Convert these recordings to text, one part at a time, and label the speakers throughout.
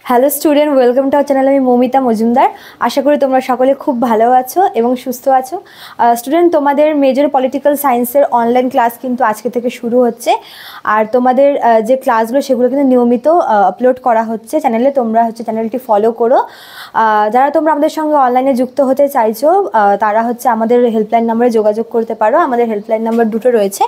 Speaker 1: Hello student, welcome to our channel. আমি মৌমিতা মজুমদার। আশা করি তোমরা সকলে খুব ভালো আছো এবং সুস্থ আছো। স্টুডেন্ট, তোমাদের মেজর পলিটিক্যাল সায়েন্সের অনলাইন ক্লাস কিন্তু আজকে থেকে শুরু হচ্ছে। আর তোমাদের যে ক্লাসগুলো সেগুলো কিন্তু নিয়মিত আপলোড করা হচ্ছে চ্যানেলে। তোমরা চ্যানেলটি ফলো করো। যারা তোমরা আমাদের সঙ্গে অনলাইনে যুক্ত হতে চাইছো তারা আমাদের হেল্পলাইন নাম্বারে যোগাযোগ করতে পারো। আমাদের হেল্পলাইন নাম্বার দুটো রয়েছে,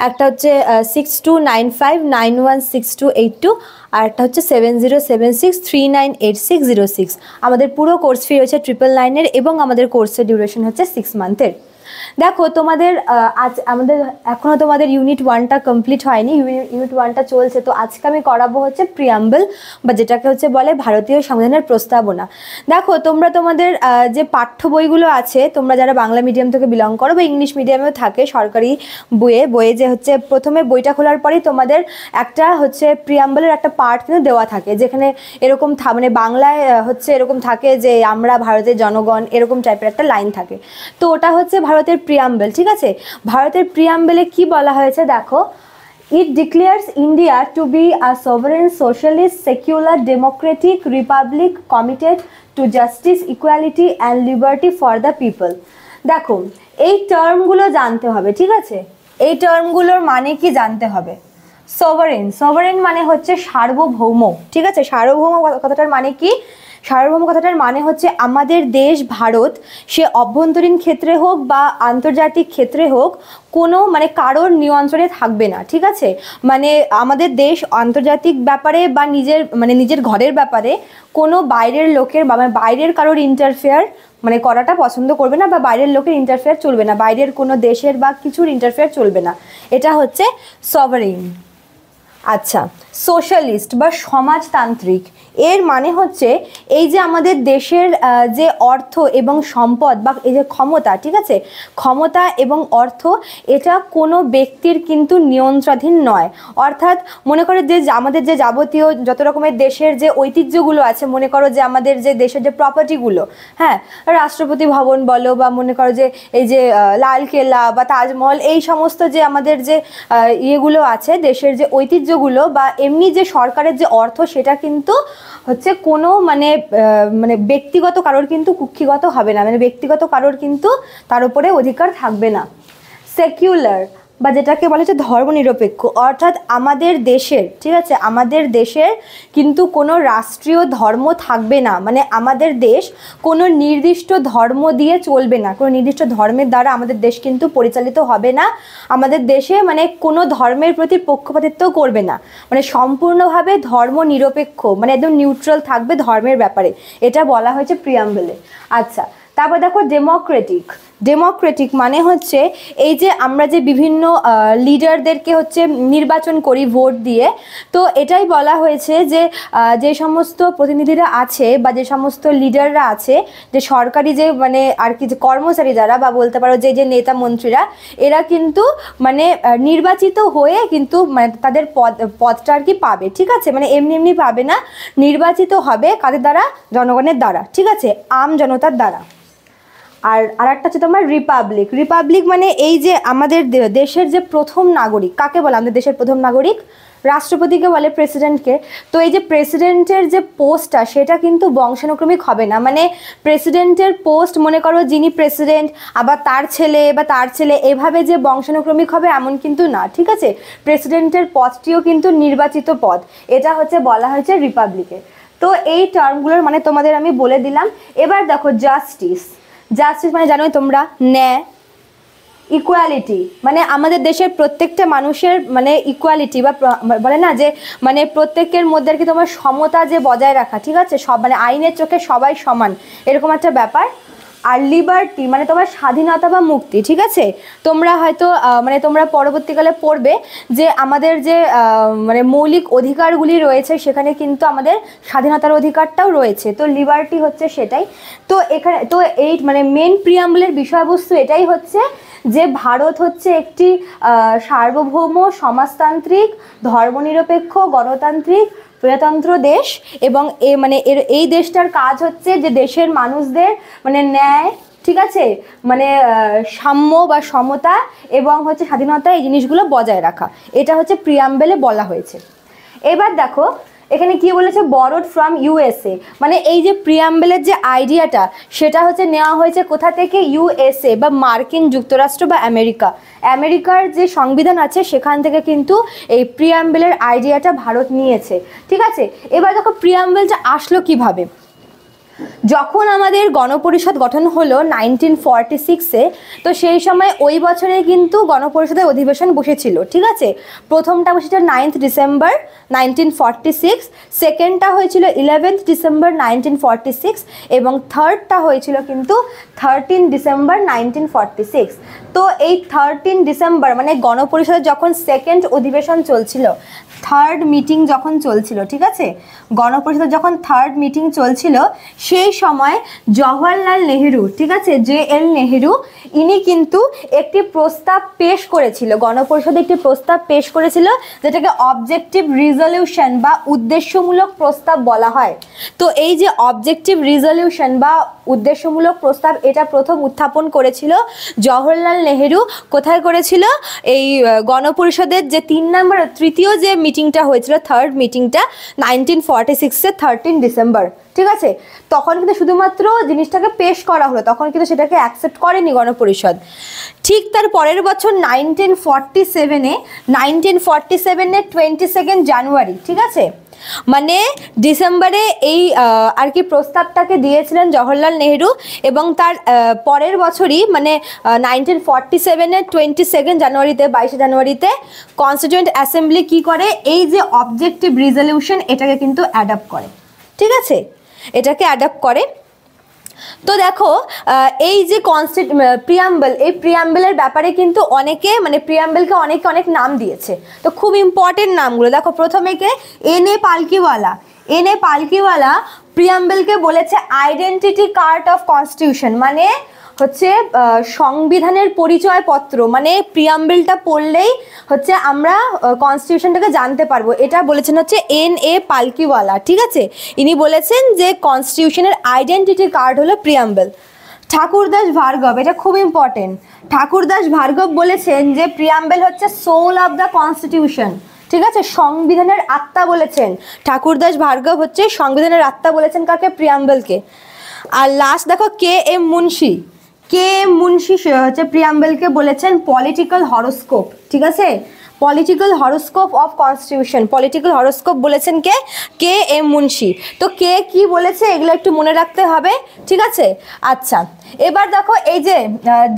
Speaker 1: একটা হচ্ছে 6295916282 আর একটা হচ্ছে 7076398606। আমাদের পুরো কোর্স ফি রয়েছে 999 এবং আমাদের কোর্সের ডিউরেশন হচ্ছে 6 মান্থের। দেখো, তোমাদের আমাদের এখনও তোমাদের ইউনিট 1টা কমপ্লিট হয়নি, ইউনিট 1টা চলছে। তো আজকে আমি করাবো প্রিয়াম্বল, বা যেটাকে বলে ভারতীয় সংবিধানের প্রস্তাবনা। দেখো, তোমরা তোমাদের যে পাঠ্য বইগুলো আছে, তোমরা যারা বাংলা মিডিয়াম থেকে বিলং করো বা ইংলিশ মিডিয়ামেও থাকে, সরকারি বইয়ে যে প্রথমে বইটা খোলার পরেই তোমাদের একটা প্রিয়াম্বলের একটা পার্ট কিন্তু দেওয়া থাকে, যেখানে এরকম মানে বাংলায় এরকম থাকে যে আমরা ভারতের জনগণ, এরকম টাইপের একটা লাইন থাকে। তো ওটা ভারতের প্রিয়াম্বল। ঠিক আছে, ভারতের প্রিয়াম্বলে কি বলা হয়েছে দেখো, It declares India to be a sovereign, socialist, secular, democratic republic committed to justice, equality and liberty for the people. দেখো, এই টার্মগুলো জানতে হবে। ঠিক আছে, এই টার্মগুলোর মানে কি জানতে হবে। সভারেন মানে সার্বভৌম। ঠিক আছে, সার্বভৌম কথাটার মানে কি? সার্বভৌম কথাটার মানে আমাদের দেশ ভারত, সে অভ্যন্তরীণ ক্ষেত্রে হোক বা আন্তর্জাতিক ক্ষেত্রে হোক, কোনো কারোর নিয়ন্ত্রণে থাকবে না। ঠিক আছে, আমাদের দেশ আন্তর্জাতিক ব্যাপারে বা নিজের ঘরের ব্যাপারে কোনো বাইরের লোকের বা বাইরের কারোর ইন্টারফেয়ার করাটা পছন্দ করবে না, বা বাইরের লোকের ইন্টারফেয়ার চলবে না, বাইরের কোনো দেশের বা কিছুর ইন্টারফেয়ার চলবে না। এটা সভারেন। আচ্ছা, সোশ্যালিস্ট বা সমাজতান্ত্রিক, এর মানে এই যে আমাদের দেশের যে অর্থ এবং সম্পদ বা এই যে ক্ষমতা, ঠিক আছে, ক্ষমতা এবং অর্থ, এটা কোনো ব্যক্তির কিন্তু নিয়ন্ত্রণাধীন নয়। অর্থাৎ মনে করো যে আমাদের যে যাবতীয় যত রকমের দেশের যে ঐতিহ্যগুলো আছে, মনে করো যে আমাদের যে দেশের যে প্রপার্টিগুলো, হ্যাঁ, রাষ্ট্রপতি ভবন বলো, বা মনে করো যে এই যে লালকেল্লা বা তাজমহল, এই সমস্ত যে আমাদের যে ইয়েগুলো আছে, দেশের যে ঐতিহ্যগুলো বা এমনি যে সরকারের যে অর্থ, সেটা কিন্তু কোনো ব্যক্তিগত কারোর কিন্তু কুক্ষিগত হবে না, ব্যক্তিগত কারোর কিন্তু তার উপরে অধিকার থাকবে না। সেকুলার বা যেটাকে বলে ধর্মনিরপেক্ষ, অর্থাৎ আমাদের দেশের, ঠিক আছে, আমাদের দেশের কিন্তু কোনো রাষ্ট্রীয় ধর্ম থাকবে না। আমাদের দেশ কোনো নির্দিষ্ট ধর্ম দিয়ে চলবে না, কোনো নির্দিষ্ট ধর্মের দ্বারা আমাদের দেশ কিন্তু পরিচালিত হবে না। আমাদের দেশে কোনো ধর্মের প্রতি পক্ষপাতিত্ব করবে না, সম্পূর্ণভাবে ধর্ম নিরপেক্ষ, একদম নিউট্রাল থাকবে ধর্মের ব্যাপারে। এটা বলা হয়েছে প্রিয়াম্বলে। আচ্ছা, তারপর দেখো ডেমোক্রেটিক মানে এই যে আমরা যে বিভিন্ন লিডারদেরকে নির্বাচন করি ভোট দিয়ে, তো এটাই বলা হয়েছে যে যে সমস্ত প্রতিনিধিরা আছে বা যে সমস্ত লিডাররা আছে, যে সরকারি যে আর কি যে কর্মচারী যারা, বা বলতে পারো যে নেতা মন্ত্রীরা, এরা কিন্তু নির্বাচিত হয়ে কিন্তু তাদের পদটা আর কি পাবে। ঠিক আছে, এমনি পাবে না, নির্বাচিত হবে কাদের দ্বারা? জনগণের দ্বারা। ঠিক আছে, আম জনতার দ্বারা। আর একটা তোমার রিপাবলিক মানে এই যে আমাদের দেশের যে প্রথম নাগরিক, কাকে বলে আমাদের দেশের প্রথম নাগরিক? রাষ্ট্রপতিকে বলে, প্রেসিডেন্টকে। তো এই যে প্রেসিডেন্টের যে পোস্টটা, সেটা কিন্তু বংশানুক্রমিক হবে না। প্রেসিডেন্টের পোস্ট, মনে করো যিনি প্রেসিডেন্ট আবার তার ছেলে এভাবে যে বংশানুক্রমিক হবে এমন কিন্তু না। ঠিক আছে, প্রেসিডেন্টের পদটিও কিন্তু নির্বাচিত পদ। এটা বলা হয়েছে রিপাবলিকে। তো এই টার্মগুলোর তোমাদের আমি বলে দিলাম। এবার দেখো, জাস্টিস জানোই তোমরা, ন্যায়। ইকুয়ালিটি আমাদের দেশের প্রত্যেকটা মানুষের ইকুয়ালিটি, বা বলে না যে প্রত্যেকের মধ্যে আর কি তোমার সমতা যে বজায় রাখা। ঠিক আছে, সব আইনের চোখে সবাই সমান, এরকম একটা ব্যাপার। আর লিবার্টি তোমার স্বাধীনতা বা মুক্তি। ঠিক আছে, তোমরা হয়তো তোমরা পরবর্তীকালে পড়বে যে আমাদের যে মৌলিক অধিকারগুলি রয়েছে, সেখানে কিন্তু আমাদের স্বাধীনতার অধিকারটাও রয়েছে। তো লিবার্টি সেটাই। তো এখানে তো এই মেন প্রিয়াম্বলের বিষয়বস্তু এটাই যে ভারত একটি সার্বভৌম, সমাজতান্ত্রিক, ধর্মনিরপেক্ষ, গণতান্ত্রিক, প্রজাতন্ত্র দেশ। এবং এই দেশটার কাজ যে দেশের মানুষদের ন্যায়, ঠিক আছে, সাম্য বা সমতা এবং স্বাধীনতা, এই জিনিসগুলো বজায় রাখা। এটা প্রিয়াম্বলে বলা হয়েছে। এবার দেখো, এখানে কি বলেছে, বরোড ফ্রম ইউএসএ, মানে এই যে প্রিয়াম্বেলের যে আইডিয়াটা সেটা হচ্ছে নেওয়া হয়েছে কোথা থেকে, ইউএসএ বা মার্কিন যুক্তরাষ্ট্র বা আমেরিকার যে সংবিধান আছে সেখান থেকে কিন্তু এই প্রিয়াম্বেলের আইডিয়াটা ভারত নিয়েছে। ঠিক আছে, এবার দেখো প্রিয়াম্বেলটা আসলো কিভাবে। যখন আমাদের গণপরিষদ গঠন হলো 1946-এ, তো সেই সময় ওই বছরে কিন্তু গণপরিষদের অধিবেশন বসেছিল। ঠিক আছে, প্রথমটা বসেছিল 9th ডিসেম্বর 1946, সেকেন্ডটা হয়েছিল 11th ডিসেম্বর 1946 এবং থার্ডটা হয়েছিল কিন্তু 13 ডিসেম্বর 1946। তো এই 13 ডিসেম্বর মানে গণপরিষদের যখন সেকেন্ড অধিবেশন চলছিল, থার্ড মিটিং যখন চলছিল, ঠিক আছে, গণপরিষদের যখন থার্ড মিটিং চলছিল সেই সময় জওহরলাল নেহেরু, ঠিক আছে, JL নেহেরু, ইনি কিন্তু একটি প্রস্তাব পেশ করেছিল, গণপরিষদে একটি প্রস্তাব পেশ করেছিল যেটাকে অবজেক্টিভ রিজলিউশন বা উদ্দেশ্যমূলক প্রস্তাব বলা হয়। তো এই যে অবজেক্টিভ রিজলিউশন বা উদ্দেশ্যমূলক প্রস্তাব, এটা প্রথম উত্থাপন করেছিল জওহরলাল নেহেরু। কোথায় করেছিল? এই গণপরিষদের যে তৃতীয় যে মিটিংটা হয়েছিল, থার্ড মিটিংটা 1946-এ 13 ডিসেম্বর। ঠিক আছে, তখন কিন্তু শুধুমাত্র জিনিসটাকে পেশ করা হলো, তখন কিন্তু সেটাকে অ্যাকসেপ্ট করেনি গণপরিষদ। ঠিক তার পরের বছর 1947-এ 22 জানুয়ারি, ঠিক আছে, মানে ডিসেম্বরে এই আর কি প্রস্তাবটাকে দিয়েছিলেন জওহরলাল নেহেরু এবং তার পরের বছরই মানে 1947-এর 22 জানুয়ারিতে 22 জানুয়ারিতে কনস্টিটিউয়েন্ট অ্যাসেম্বলি কি করে, এই যে অবজেক্টিভ রিজলিউশন এটাকে কিন্তু অ্যাডপ্ট করে। ঠিক আছে, এটাকে অ্যাডপ্ট করে। তো দেখো এই যে প্রিয়াম্বল, এই প্রিয়াম্বলের ব্যাপারে কিন্তু অনেকে মানে প্রিয়াম্বলকে অনেক নাম দিয়েছে। তো খুব ইম্পর্টেন্ট নামগুলো দেখো, প্রথমে কে, এনএ পালকিওয়ালা প্রিয়াম্বলকে বলেছে আইডেন্টিটি কার্ড অফ কনস্টিটিউশন, মানে হচ্ছে সংবিধানের পরিচয়পত্র, মানে প্রিয়াম্বলটা পড়লেই হচ্ছে আমরা কনস্টিটিউশনটাকে জানতে পারবো, এটা বলেছেন হচ্ছে NA পালকিওয়ালা। ঠিক আছে, ইনি বলেছেন যে কনস্টিটিউশনের আইডেন্টিটি কার্ড হলো প্রিয়াম্বল। ঠাকুরদাস ভার্গব, এটা খুব ইম্পর্টেন্ট, ঠাকুরদাস ভার্গব বলেছেন যে প্রিয়াম্বল হচ্ছে সোল অফ দ্য কনস্টিটিউশন। ঠিক আছে, সংবিধানের আত্মা বলেছেন ঠাকুরদাস ভার্গব, হচ্ছে সংবিধানের আত্মা বলেছেন কাকে, প্রিয়াম্বলকে। আর লাস্ট দেখো KM মুন্সি হচ্ছে প্রিয়াম্বলকে বলেছেন পলিটিক্যাল হরোস্কোপ। ঠিক আছে, political horoscope of constitution, political horoscope বলেছেন কে, KM মুন্সি। তো কে কি বলেছে এগুলো একটু মনে রাখতে হবে। ঠিক আছে, আচ্ছা এবার দেখো এই যে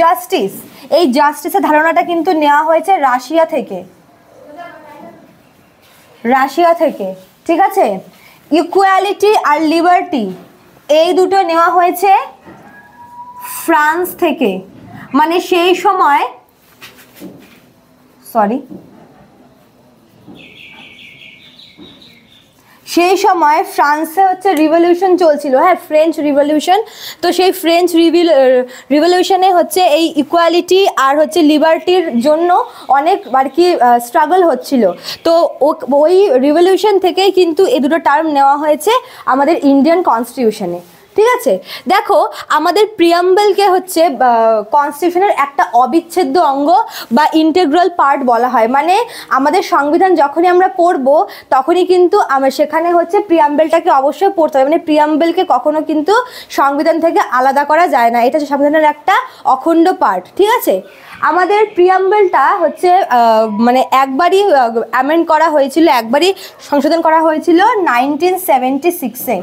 Speaker 1: জাস্টিস, এই জাস্টিসের ধারণাটা কিন্তু নেওয়া হয়েছে রাশিয়া থেকে। ঠিক আছে, ইকুয়ালিটি আর লিবার্টি এই দুটো নেওয়া হয়েছে ফ্রান্স থেকে, মানে সেই সময় ফ্রান্সে হচ্ছে রিভলিউশন চলছিল, হ্যাঁ, ফ্রেঞ্চ রিভলিউশন। তো সেই ফ্রেঞ্চ রিভলিউশনে হচ্ছে এই ইকুয়ালিটি আর হচ্ছে লিবার্টির জন্য অনেক আর কি স্ট্রাগল হচ্ছিল। তো ওই রিভলিউশন থেকেই কিন্তু এই দুটো টার্ম নেওয়া হয়েছে আমাদের ইন্ডিয়ান কনস্টিটিউশনে। ঠিক আছে, দেখো আমাদের প্রিয়াম্বলকে হচ্ছে কনস্টিটিউশনের একটা অবিচ্ছেদ্য অঙ্গ বা ইন্টেগ্রাল পার্ট বলা হয়, মানে আমাদের সংবিধান যখনই আমরা পড়বো তখনই কিন্তু সেখানে হচ্ছে প্রিয়াম্বলটাকে অবশ্যই পড়তে হবে, মানে প্রিয়াম্বলকে কখনো কিন্তু সংবিধান থেকে আলাদা করা যায় না, এটা সংবিধানের একটা অখণ্ড পার্ট। ঠিক আছে, আমাদের প্রিয়াম্বলটা হচ্ছে মানে একবারই অ্যামেন্ড করা হয়েছিল, একবারই সংশোধন করা হয়েছিল 1976-এ।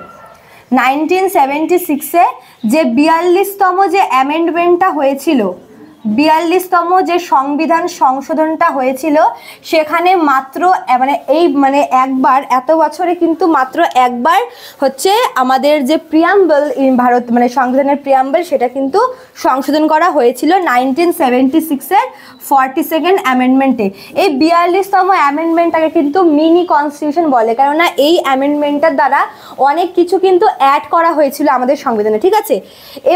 Speaker 1: 1976-এ যে 42তম যে অ্যামেন্ডমেন্টটা হয়েছিল, 42তম যে সংবিধান সংশোধনটা হয়েছিল, সেখানে মাত্র মানে একবার, এত বছরে কিন্তু মাত্র একবার হচ্ছে আমাদের যে প্রিয়াম্বল ভারত মানে সংবিধানের প্রিয়াম্বল সেটা কিন্তু সংশোধন করা হয়েছিল 1976-এর 42nd অ্যামেন্ডমেন্টে। এই 42তম অ্যামেন্ডমেন্টটাকে কিন্তু মিনি কনস্টিটিউশন বলে, কেননা এই অ্যামেন্ডমেন্টটার দ্বারা অনেক কিছু কিন্তু অ্যাড করা হয়েছিল আমাদের সংবিধানে। ঠিক আছে,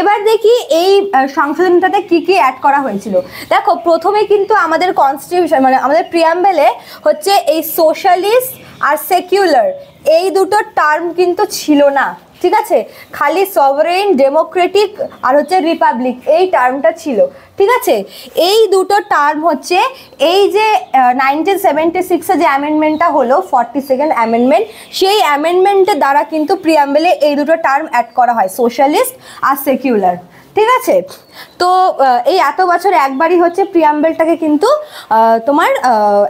Speaker 1: এবার দেখি এই সংশোধনটাতে কি কি অ্যাড করা হয়েছিল। দেখো প্রথমে কিন্তু আমাদের কনস্টিটিউশন মানে আমাদের প্রিয়াম্বলে হচ্ছে এই সোশ্যালিস্ট আর সেকুলার এই দুটো টার্ম কিন্তু ছিল না। ঠিক আছে, খালি সভারেন, ডেমোক্রেটিক আর হচ্ছে রিপাবলিক এই টার্মটা ছিল। ঠিক আছে, এই দুটো টার্ম হচ্ছে এই যে 1976-এ যে অ্যামেন্ডমেন্টটা হলো 42nd অ্যামেন্ডমেন্ট, সেই অ্যামেন্ডমেন্টের দ্বারা কিন্তু প্রিয়াম্বেলে এই দুটো টার্ম অ্যাড করা হয়, সোশ্যালিস্ট আর সেকুলার। ঠিক আছে, তো এই এত বছর একবারই হচ্ছে প্রিয়াম্বেলটাকে কিন্তু তোমার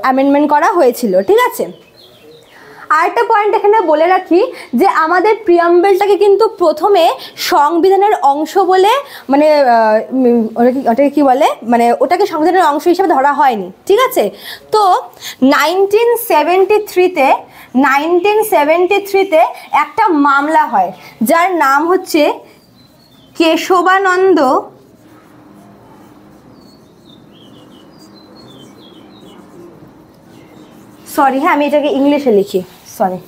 Speaker 1: অ্যামেন্ডমেন্ট করা হয়েছিল। ঠিক আছে, আরেকটা পয়েন্ট এখানে বলে রাখি যে আমাদের প্রিয়াম্বেলটাকে কিন্তু প্রথমে সংবিধানের অংশ বলে মানে ওটাকে কি বলে, মানে ওটাকে সংবিধানের অংশ হিসেবে ধরা হয়নি। ঠিক আছে, তো 1973-তে একটা মামলা হয় যার নাম হচ্ছে কেশবানন্দ সরি হ্যাঁ আমি এটাকে ইংলিশে লিখি, সরি।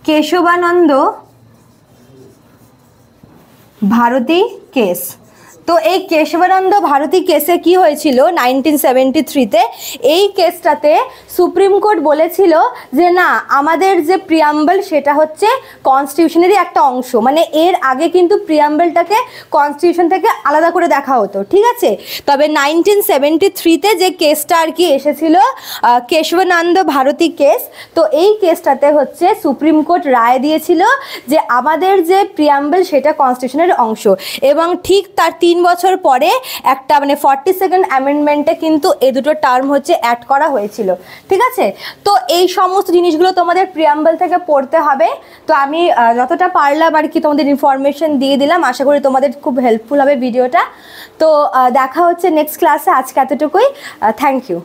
Speaker 1: কেশবানন্দ ভারতী কেস। তো এই কেশবানন্দ ভারতী কেসে কি হয়েছিল 1973-তে, এই কেসটাতে সুপ্রিম কোর্ট বলেছিল যে না, আমাদের যে প্রিয়াম্বল সেটা হচ্ছে কনস্টিটিউশনেরই একটা অংশ, মানে এর আগে কিন্তু প্রিয়াম্বলটাকে কনস্টিটিউশন থেকে আলাদা করে দেখা হতো। ঠিক আছে, তবে 1973-তে যে কেসটা আর কি এসেছিল কেশবানন্দ ভারতী কেস, তো এই কেসটাতে হচ্ছে সুপ্রিম কোর্ট রায় দিয়েছিল যে আমাদের যে প্রিয়াম্বল সেটা কনস্টিটিউশনের অংশ, এবং ঠিক তার 3 বছর পরে একটা মানে 42nd অ্যামেন্ডমেন্টে কিন্তু এই দুটো টার্ম হচ্ছে অ্যাড করা হয়েছিল। ঠিক আছে, তো এই সমস্ত জিনিসগুলো তোমাদের প্রিয়াম্বল থেকে পড়তে হবে। তো আমি যতটা পারলাম আর কি তোমাদের ইনফরমেশন দিয়ে দিলাম, আশা করি তোমাদের খুব হেল্পফুল হবে ভিডিওটা। তো দেখা হচ্ছে নেক্সট ক্লাসে, আজকে এতটুকুই, থ্যাংক ইউ।